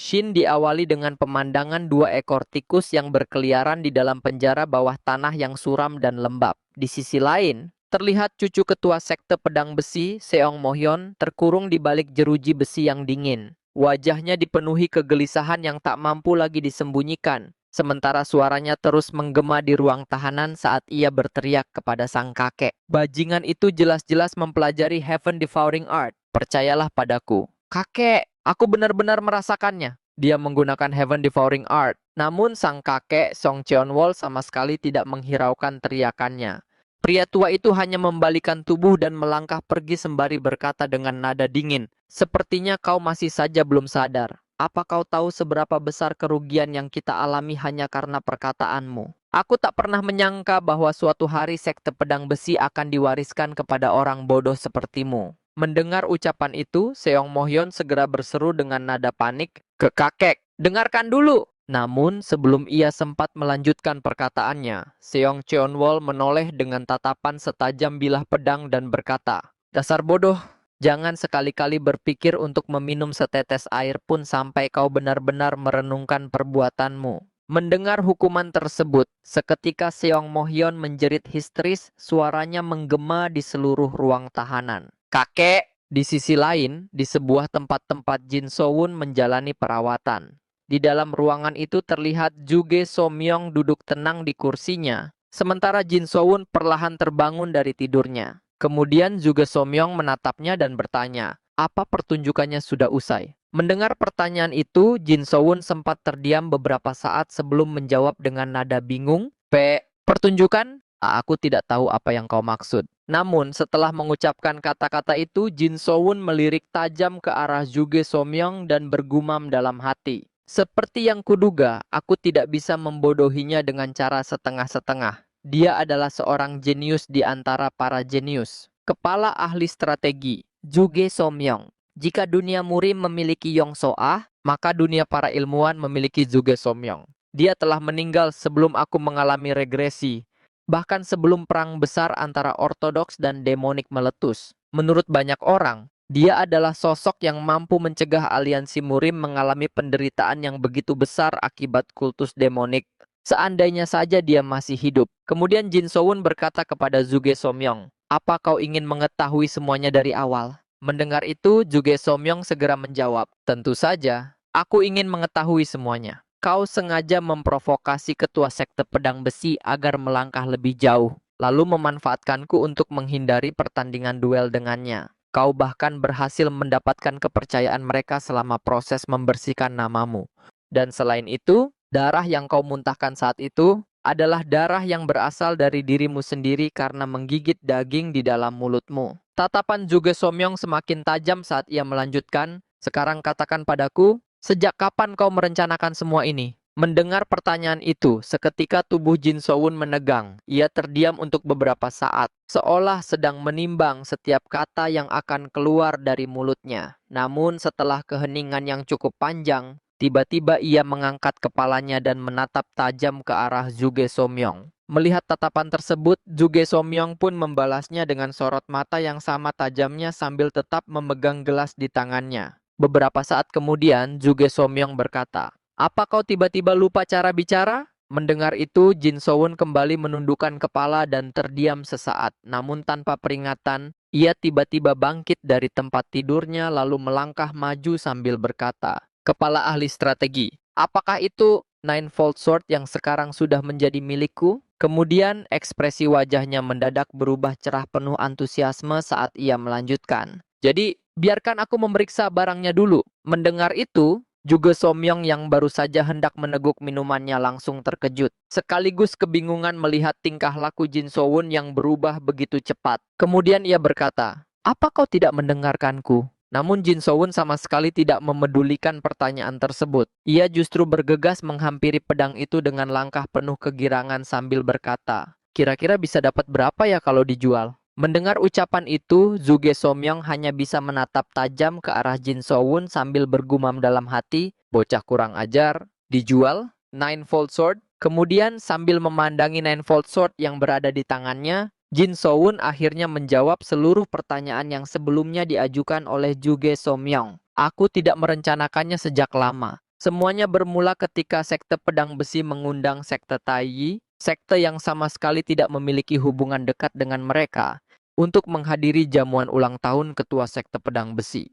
Shin diawali dengan pemandangan dua ekor tikus yang berkeliaran di dalam penjara bawah tanah yang suram dan lembab. Di sisi lain, terlihat cucu ketua sekte pedang besi, Seong Mohyeon, terkurung di balik jeruji besi yang dingin. Wajahnya dipenuhi kegelisahan yang tak mampu lagi disembunyikan, sementara suaranya terus menggema di ruang tahanan saat ia berteriak kepada sang kakek. Bajingan itu jelas-jelas mempelajari Heaven Devouring Art. Percayalah padaku. Kakek, aku benar-benar merasakannya. Dia menggunakan Heaven Devouring Art. Namun sang kakek, Song Cheon-wol, sama sekali tidak menghiraukan teriakannya. Pria tua itu hanya membalikan tubuh dan melangkah pergi sembari berkata dengan nada dingin, "Sepertinya kau masih saja belum sadar. Apa kau tahu seberapa besar kerugian yang kita alami hanya karena perkataanmu? Aku tak pernah menyangka bahwa suatu hari sekte pedang besi akan diwariskan kepada orang bodoh sepertimu." Mendengar ucapan itu, Seong Mohyeon segera berseru dengan nada panik ke kakek, "Dengarkan dulu!" Namun, sebelum ia sempat melanjutkan perkataannya, Seong Cheon-wol menoleh dengan tatapan setajam bilah pedang dan berkata, "Dasar bodoh, jangan sekali-kali berpikir untuk meminum setetes air pun sampai kau benar-benar merenungkan perbuatanmu." Mendengar hukuman tersebut, seketika Seong Mohyeon menjerit histeris, suaranya menggema di seluruh ruang tahanan. "Kakek!" Di sisi lain, di sebuah tempat Jin So-won menjalani perawatan. Di dalam ruangan itu terlihat Juge So-myung duduk tenang di kursinya, sementara Jin So-won perlahan terbangun dari tidurnya. Kemudian Juge So-myung menatapnya dan bertanya, "Apa pertunjukannya sudah usai?" Mendengar pertanyaan itu, Jin So-won sempat terdiam beberapa saat sebelum menjawab dengan nada bingung, Pertunjukan? Aku tidak tahu apa yang kau maksud." Namun, setelah mengucapkan kata-kata itu, Jin So-won melirik tajam ke arah Juge So-myung dan bergumam dalam hati. "Seperti yang kuduga, aku tidak bisa membodohinya dengan cara setengah-setengah. Dia adalah seorang jenius di antara para jenius." Kepala ahli strategi, Juge So-myung. Jika dunia murim memiliki Yong So-ah, maka dunia para ilmuwan memiliki Juge So-myung. Dia telah meninggal sebelum aku mengalami regresi. Bahkan sebelum perang besar antara ortodoks dan demonik meletus. Menurut banyak orang, dia adalah sosok yang mampu mencegah aliansi murim mengalami penderitaan yang begitu besar akibat kultus demonik. Seandainya saja dia masih hidup. Kemudian Jin So-won berkata kepada Juge So-myung, "Apa kau ingin mengetahui semuanya dari awal?" Mendengar itu, Juge So-myung segera menjawab, "Tentu saja, aku ingin mengetahui semuanya. Kau sengaja memprovokasi ketua sekte pedang besi agar melangkah lebih jauh, lalu memanfaatkanku untuk menghindari pertandingan duel dengannya. Kau bahkan berhasil mendapatkan kepercayaan mereka selama proses membersihkan namamu. Dan selain itu, darah yang kau muntahkan saat itu adalah darah yang berasal dari dirimu sendiri karena menggigit daging di dalam mulutmu." Tatapan Juge So-myung semakin tajam saat ia melanjutkan, "Sekarang katakan padaku, sejak kapan kau merencanakan semua ini?" Mendengar pertanyaan itu, seketika tubuh Jin So-won menegang. Ia terdiam untuk beberapa saat, seolah sedang menimbang setiap kata yang akan keluar dari mulutnya. Namun setelah keheningan yang cukup panjang, tiba-tiba ia mengangkat kepalanya dan menatap tajam ke arah Juge So-myung. Melihat tatapan tersebut, Juge So-myung pun membalasnya dengan sorot mata yang sama tajamnya sambil tetap memegang gelas di tangannya. Beberapa saat kemudian, Juge So-myung berkata, "Apa kau tiba-tiba lupa cara bicara?" Mendengar itu, Jin So-won kembali menundukkan kepala dan terdiam sesaat. Namun tanpa peringatan, ia tiba-tiba bangkit dari tempat tidurnya lalu melangkah maju sambil berkata, "Kepala ahli strategi, apakah itu Ninefold Sword yang sekarang sudah menjadi milikku?" Kemudian ekspresi wajahnya mendadak berubah cerah penuh antusiasme saat ia melanjutkan, "Jadi, biarkan aku memeriksa barangnya dulu." Mendengar itu, juga Somyong yang baru saja hendak meneguk minumannya langsung terkejut. Sekaligus kebingungan melihat tingkah laku Jin So-won yang berubah begitu cepat. Kemudian ia berkata, "Apa kau tidak mendengarkanku?" Namun Jin So-won sama sekali tidak memedulikan pertanyaan tersebut. Ia justru bergegas menghampiri pedang itu dengan langkah penuh kegirangan sambil berkata, "Kira-kira bisa dapat berapa ya kalau dijual?" Mendengar ucapan itu, Juge So-myung hanya bisa menatap tajam ke arah Jin So-won sambil bergumam dalam hati, "Bocah kurang ajar, dijual? Ninefold Sword?" Kemudian sambil memandangi Ninefold Sword yang berada di tangannya, Jin So-won akhirnya menjawab seluruh pertanyaan yang sebelumnya diajukan oleh Juge So-myung. "Aku tidak merencanakannya sejak lama. Semuanya bermula ketika sekte pedang besi mengundang sekte Taiyi, sekte yang sama sekali tidak memiliki hubungan dekat dengan mereka, untuk menghadiri jamuan ulang tahun ketua sekte pedang besi.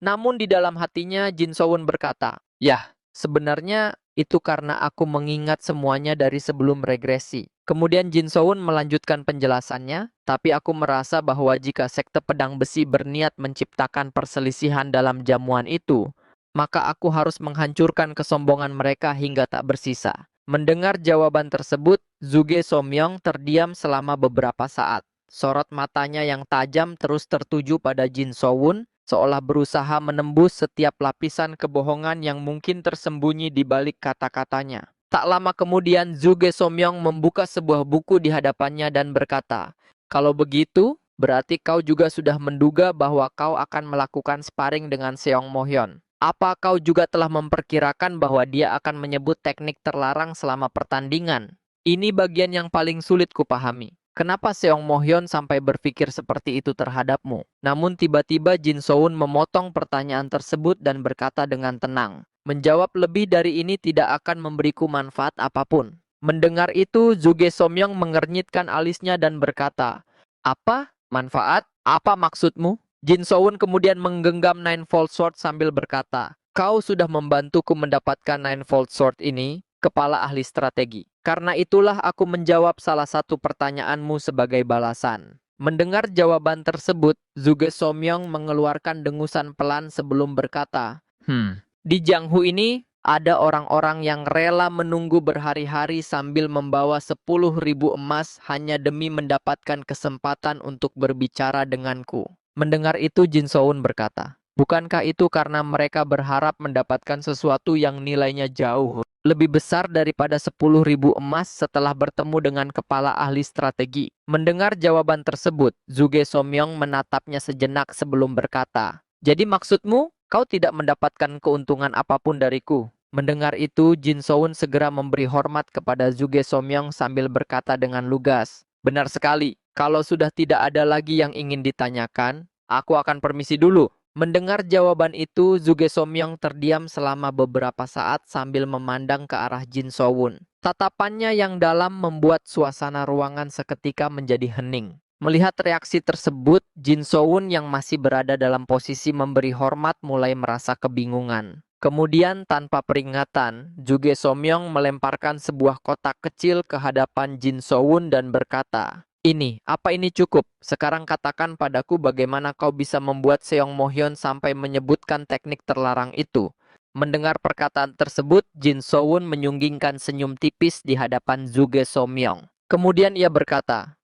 Namun di dalam hatinya Jin Soun berkata, "Yah, sebenarnya itu karena aku mengingat semuanya dari sebelum regresi." Kemudian Jin Soun melanjutkan penjelasannya, tapi aku merasa bahwa jika sekte pedang besi berniat menciptakan perselisihan dalam jamuan itu, maka aku harus menghancurkan kesombongan mereka hingga tak bersisa. Mendengar jawaban tersebut, Zuge Somyong terdiam selama beberapa saat. Sorot matanya yang tajam terus tertuju pada Jin Soun, seolah berusaha menembus setiap lapisan kebohongan yang mungkin tersembunyi di balik kata-katanya. Tak lama kemudian, Zuge Somyong membuka sebuah buku di hadapannya dan berkata, "Kalau begitu, berarti kau juga sudah menduga bahwa kau akan melakukan sparring dengan Seong Mohyon. Apa kau juga telah memperkirakan bahwa dia akan menyebut teknik terlarang selama pertandingan? Ini bagian yang paling sulit kupahami. Kenapa Seong Mohyon sampai berpikir seperti itu terhadapmu?" Namun tiba-tiba Jin Soun memotong pertanyaan tersebut dan berkata dengan tenang, "Menjawab lebih dari ini tidak akan memberiku manfaat apapun." Mendengar itu, Zuge Somyong mengernyitkan alisnya dan berkata, "Apa? Manfaat? Apa maksudmu?" Jin Soun kemudian menggenggam Ninefold Sword sambil berkata, "Kau sudah membantuku mendapatkan Ninefold Sword ini, kepala ahli strategi. Karena itulah aku menjawab salah satu pertanyaanmu sebagai balasan." Mendengar jawaban tersebut, Zuge Somyong mengeluarkan dengusan pelan sebelum berkata, "Di Jianghu ini, ada orang-orang yang rela menunggu berhari-hari sambil membawa 10.000 emas hanya demi mendapatkan kesempatan untuk berbicara denganku." Mendengar itu Jin Soun berkata, "Bukankah itu karena mereka berharap mendapatkan sesuatu yang nilainya jauh lebih besar daripada 10.000 emas setelah bertemu dengan kepala ahli strategi?" Mendengar jawaban tersebut, Zuge Somyong menatapnya sejenak sebelum berkata, "Jadi maksudmu, kau tidak mendapatkan keuntungan apapun dariku?" Mendengar itu, Jin Soun segera memberi hormat kepada Zuge Somyong sambil berkata dengan lugas, "Benar sekali. Kalau sudah tidak ada lagi yang ingin ditanyakan, aku akan permisi dulu." Mendengar jawaban itu, Zuge Somyong terdiam selama beberapa saat sambil memandang ke arah Jin Soun. Tatapannya yang dalam membuat suasana ruangan seketika menjadi hening. Melihat reaksi tersebut, Jin Soun yang masih berada dalam posisi memberi hormat mulai merasa kebingungan. Kemudian tanpa peringatan, Zuge Somyong melemparkan sebuah kotak kecil ke hadapan Jin Soun dan berkata, apa ini cukup? Sekarang katakan padaku bagaimana kau bisa membuat Seong Mohyon sampai menyebutkan teknik terlarang itu." Mendengar perkataan tersebut, Jin Soun menyunggingkan senyum tipis di hadapan Zuge Somyong. Kemudian ia berkata,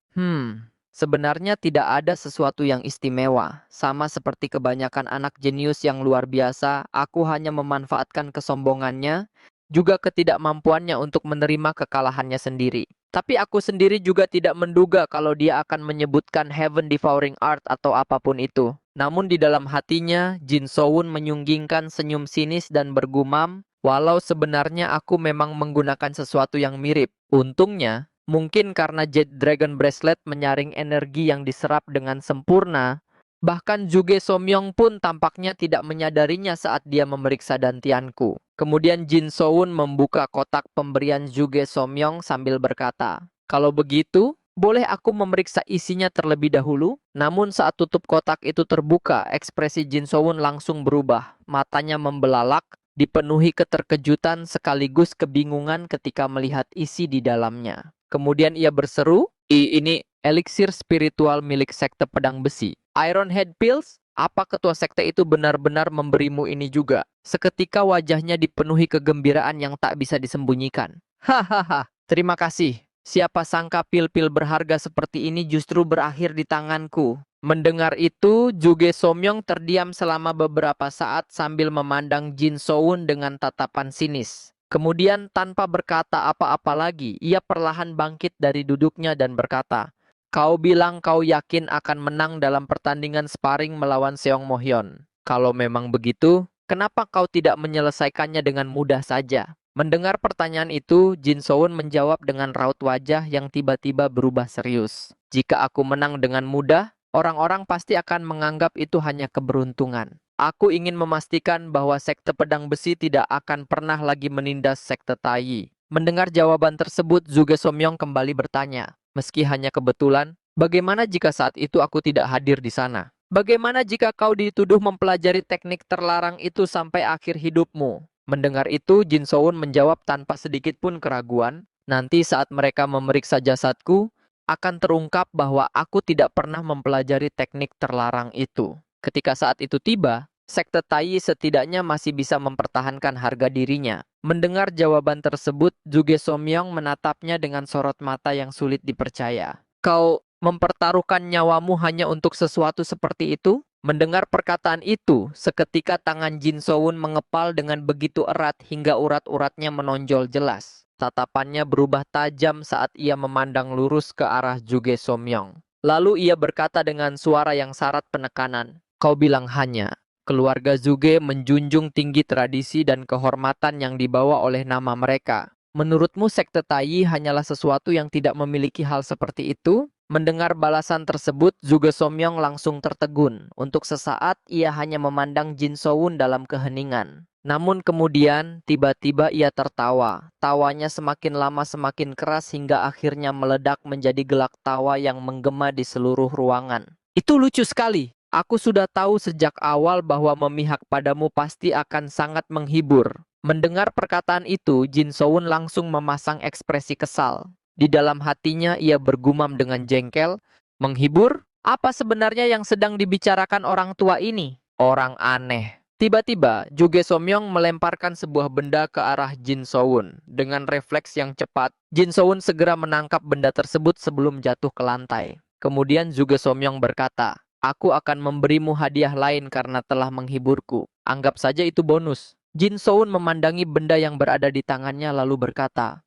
sebenarnya tidak ada sesuatu yang istimewa. Sama seperti kebanyakan anak jenius yang luar biasa, aku hanya memanfaatkan kesombongannya, juga ketidakmampuannya untuk menerima kekalahannya sendiri. Tapi aku sendiri juga tidak menduga kalau dia akan menyebutkan Heaven Devouring Art atau apapun itu. Namun di dalam hatinya, Jin Soun menyunggingkan senyum sinis dan bergumam, "Walau sebenarnya aku memang menggunakan sesuatu yang mirip. Untungnya, mungkin karena Jade Dragon Bracelet menyaring energi yang diserap dengan sempurna, bahkan Zuge Somyong pun tampaknya tidak menyadarinya saat dia memeriksa dantianku." Kemudian Jin Soun membuka kotak pemberian Zuge Somyong sambil berkata, "Kalau begitu, boleh aku memeriksa isinya terlebih dahulu?" Namun saat tutup kotak itu terbuka, ekspresi Jin Soun langsung berubah. Matanya membelalak, dipenuhi keterkejutan sekaligus kebingungan ketika melihat isi di dalamnya. Kemudian ia berseru, Ini eliksir spiritual milik sekte pedang besi. Iron Head Pills? Apa ketua sekte itu benar-benar memberimu ini juga?" Seketika wajahnya dipenuhi kegembiraan yang tak bisa disembunyikan. "Hahaha, terima kasih. Siapa sangka pil-pil berharga seperti ini justru berakhir di tanganku." Mendengar itu, Zuge Somyong terdiam selama beberapa saat sambil memandang Jin Soun dengan tatapan sinis. Kemudian tanpa berkata apa-apa lagi, ia perlahan bangkit dari duduknya dan berkata, "Kau bilang kau yakin akan menang dalam pertandingan sparring melawan Seong Mohyon. Kalau memang begitu, kenapa kau tidak menyelesaikannya dengan mudah saja?" Mendengar pertanyaan itu, Jin Soun menjawab dengan raut wajah yang tiba-tiba berubah serius. "Jika aku menang dengan mudah, orang-orang pasti akan menganggap itu hanya keberuntungan. Aku ingin memastikan bahwa sekte pedang besi tidak akan pernah lagi menindas sekte Taiyi. Mendengar jawaban tersebut, Zhuge Somyong kembali bertanya, meski hanya kebetulan, bagaimana jika saat itu aku tidak hadir di sana? Bagaimana jika kau dituduh mempelajari teknik terlarang itu sampai akhir hidupmu? Mendengar itu, Jin Soun menjawab tanpa sedikit pun keraguan, nanti saat mereka memeriksa jasadku, akan terungkap bahwa aku tidak pernah mempelajari teknik terlarang itu. Ketika saat itu tiba, sekte Taiyi setidaknya masih bisa mempertahankan harga dirinya. Mendengar jawaban tersebut, Zhuge Somyong menatapnya dengan sorot mata yang sulit dipercaya. Kau mempertaruhkan nyawamu hanya untuk sesuatu seperti itu? Mendengar perkataan itu, seketika tangan Jin Soun mengepal dengan begitu erat hingga urat-uratnya menonjol jelas. Tatapannya berubah tajam saat ia memandang lurus ke arah Zhuge Somyong. Lalu ia berkata dengan suara yang syarat penekanan, "Kau bilang hanya." Keluarga Zhuge menjunjung tinggi tradisi dan kehormatan yang dibawa oleh nama mereka. Menurutmu sekte Taiyi hanyalah sesuatu yang tidak memiliki hal seperti itu? Mendengar balasan tersebut, Zhuge Somyong langsung tertegun. Untuk sesaat, ia hanya memandang Jin Soun dalam keheningan. Namun kemudian, tiba-tiba ia tertawa. Tawanya semakin lama semakin keras hingga akhirnya meledak menjadi gelak tawa yang menggema di seluruh ruangan. Itu lucu sekali. Aku sudah tahu sejak awal bahwa memihak padamu pasti akan sangat menghibur. Mendengar perkataan itu, Jin Soun langsung memasang ekspresi kesal. Di dalam hatinya ia bergumam dengan jengkel, "Menghibur? Apa sebenarnya yang sedang dibicarakan orang tua ini? Orang aneh." Tiba-tiba, Zhuge Somyong melemparkan sebuah benda ke arah Jin Soun. Dengan refleks yang cepat, Jin Soun segera menangkap benda tersebut sebelum jatuh ke lantai. Kemudian Zhuge Somyong berkata, "Aku akan memberimu hadiah lain karena telah menghiburku. Anggap saja itu bonus." Jin Soun memandangi benda yang berada di tangannya lalu berkata,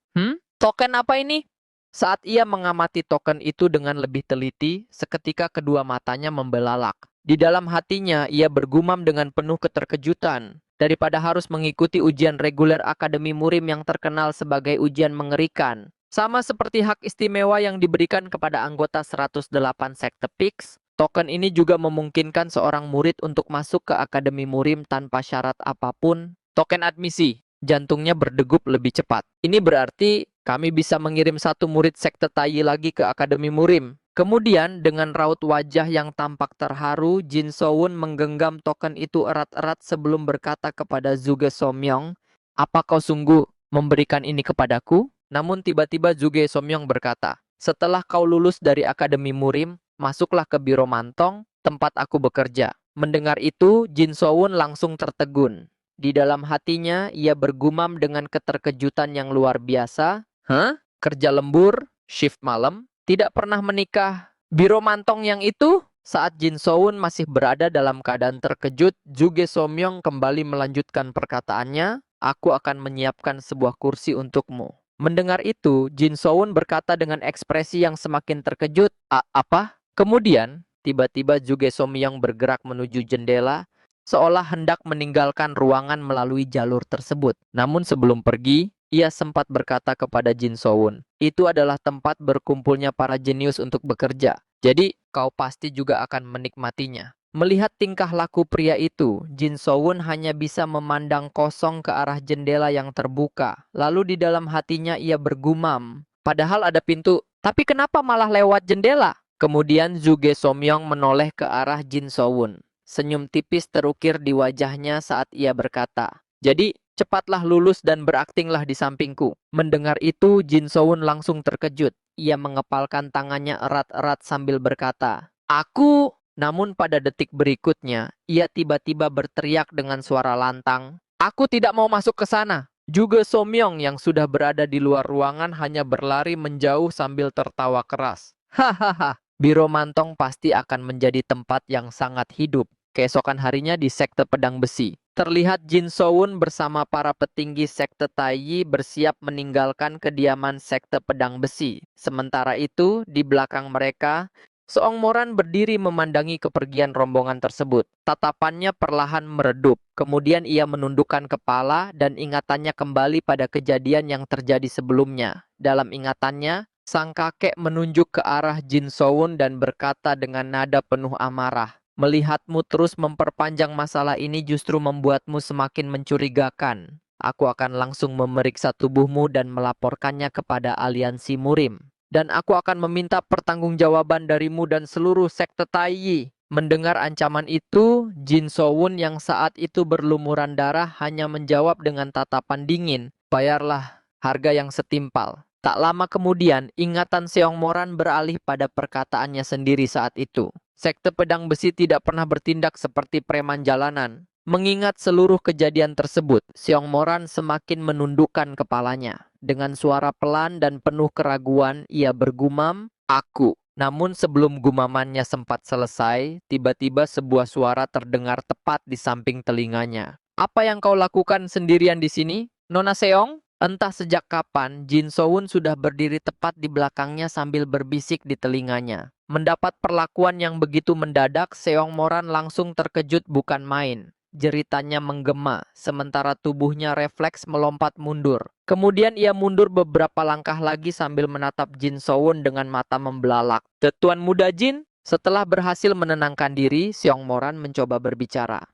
Token apa ini?" Saat ia mengamati token itu dengan lebih teliti, seketika kedua matanya membelalak. Di dalam hatinya, ia bergumam dengan penuh keterkejutan. Daripada harus mengikuti ujian reguler Akademi Murim yang terkenal sebagai ujian mengerikan, sama seperti hak istimewa yang diberikan kepada anggota 108 Sekte Pix, token ini juga memungkinkan seorang murid untuk masuk ke Akademi Murim tanpa syarat apapun. Token admisi. Jantungnya berdegup lebih cepat. Ini berarti kami bisa mengirim satu murid sekte Taiyi lagi ke Akademi Murim. Kemudian dengan raut wajah yang tampak terharu, Jin Soun menggenggam token itu erat-erat sebelum berkata kepada Zhuge Somyong, "Apa kau sungguh memberikan ini kepadaku?" Namun tiba-tiba Zhuge Somyong berkata, "Setelah kau lulus dari Akademi Murim, masuklah ke Biro Mantong, tempat aku bekerja." Mendengar itu, Jin Soun langsung tertegun. Di dalam hatinya, ia bergumam dengan keterkejutan yang luar biasa. "Hah? Kerja lembur? Shift malam? Tidak pernah menikah? Biro Mantong yang itu?" Saat Jin Soun masih berada dalam keadaan terkejut, Zhuge Somyong kembali melanjutkan perkataannya, "Aku akan menyiapkan sebuah kursi untukmu." Mendengar itu, Jin Soun berkata dengan ekspresi yang semakin terkejut, Apa?" Kemudian, tiba-tiba Zhuge Somyong bergerak menuju jendela, seolah hendak meninggalkan ruangan melalui jalur tersebut. Namun sebelum pergi, ia sempat berkata kepada Jin Soun, "Itu adalah tempat berkumpulnya para jenius untuk bekerja. Jadi, kau pasti juga akan menikmatinya." Melihat tingkah laku pria itu, Jin Soun hanya bisa memandang kosong ke arah jendela yang terbuka. Lalu di dalam hatinya ia bergumam, "Padahal ada pintu, tapi kenapa malah lewat jendela?" Kemudian Zhuge Somyong menoleh ke arah Jin Soun. Senyum tipis terukir di wajahnya saat ia berkata, "Jadi, cepatlah lulus dan beraktinglah di sampingku." Mendengar itu, Jin Soun langsung terkejut. Ia mengepalkan tangannya erat-erat sambil berkata, "Aku..." Namun pada detik berikutnya, ia tiba-tiba berteriak dengan suara lantang, "Aku tidak mau masuk ke sana." Juga Somyong yang sudah berada di luar ruangan hanya berlari menjauh sambil tertawa keras. "Hahaha, Biro Mantong pasti akan menjadi tempat yang sangat hidup." Keesokan harinya di Sekte Pedang Besi, terlihat Jin Soun bersama para petinggi Sekte Taiyi bersiap meninggalkan kediaman Sekte Pedang Besi. Sementara itu, di belakang mereka, Seong Moran berdiri memandangi kepergian rombongan tersebut. Tatapannya perlahan meredup. Kemudian ia menundukkan kepala dan ingatannya kembali pada kejadian yang terjadi sebelumnya. Dalam ingatannya, sang kakek menunjuk ke arah Jin Soun dan berkata dengan nada penuh amarah, Melihatmu terus memperpanjang masalah ini justru membuatmu semakin mencurigakan. Aku akan langsung memeriksa tubuhmu dan melaporkannya kepada aliansi Murim. Dan aku akan meminta pertanggungjawaban darimu dan seluruh sekte Taiyi. Mendengar ancaman itu, Jin Sowun yang saat itu berlumuran darah hanya menjawab dengan tatapan dingin, "Bayarlah harga yang setimpal." Tak lama kemudian, ingatan Seong Moran beralih pada perkataannya sendiri saat itu. Sekte Pedang Besi tidak pernah bertindak seperti preman jalanan. Mengingat seluruh kejadian tersebut, Seong Moran semakin menundukkan kepalanya. Dengan suara pelan dan penuh keraguan, ia bergumam, "Aku." Namun sebelum gumamannya sempat selesai, tiba-tiba sebuah suara terdengar tepat di samping telinganya. "Apa yang kau lakukan sendirian di sini, Nona Seong?" Entah sejak kapan, Jin Sowun sudah berdiri tepat di belakangnya sambil berbisik di telinganya. Mendapat perlakuan yang begitu mendadak, Seong Moran langsung terkejut bukan main. Jeritannya menggema, sementara tubuhnya refleks melompat mundur. Kemudian ia mundur beberapa langkah lagi sambil menatap Jin Sowun dengan mata membelalak. "Tuan Muda Jin?" Setelah berhasil menenangkan diri, Seong Moran mencoba berbicara.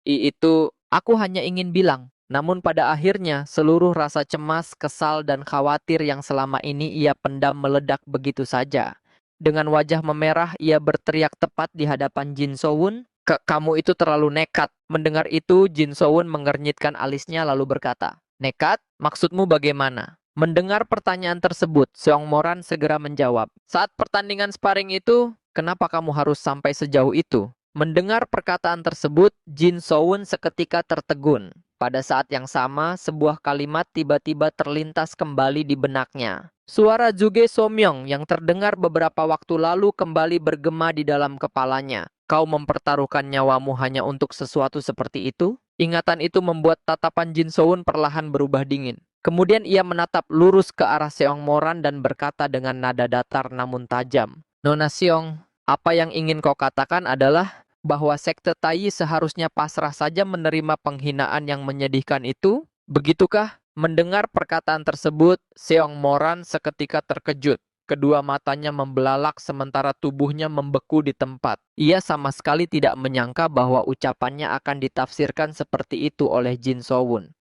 Itu, aku hanya ingin bilang." Namun pada akhirnya, seluruh rasa cemas, kesal, dan khawatir yang selama ini ia pendam meledak begitu saja. Dengan wajah memerah, ia berteriak tepat di hadapan Jin Sowun, "Kamu itu terlalu nekat." Mendengar itu, Jin Sowun mengernyitkan alisnya lalu berkata, "Nekat? Maksudmu bagaimana?" Mendengar pertanyaan tersebut, Seong Moran segera menjawab, "Saat pertandingan sparring itu, kenapa kamu harus sampai sejauh itu?" Mendengar perkataan tersebut, Jin Sowun seketika tertegun. Pada saat yang sama, sebuah kalimat tiba-tiba terlintas kembali di benaknya. Suara Juge Somyong yang terdengar beberapa waktu lalu kembali bergema di dalam kepalanya. "Kau mempertaruhkan nyawamu hanya untuk sesuatu seperti itu?" Ingatan itu membuat tatapan Jin Sowun perlahan berubah dingin. Kemudian ia menatap lurus ke arah Seong Moran dan berkata dengan nada datar namun tajam, "Nona Seong, apa yang ingin kau katakan adalah bahwa sekte Taiyi seharusnya pasrah saja menerima penghinaan yang menyedihkan itu? Begitukah?" Mendengar perkataan tersebut, Seong Moran seketika terkejut. Kedua matanya membelalak sementara tubuhnya membeku di tempat. Ia sama sekali tidak menyangka bahwa ucapannya akan ditafsirkan seperti itu oleh Jin Sowun.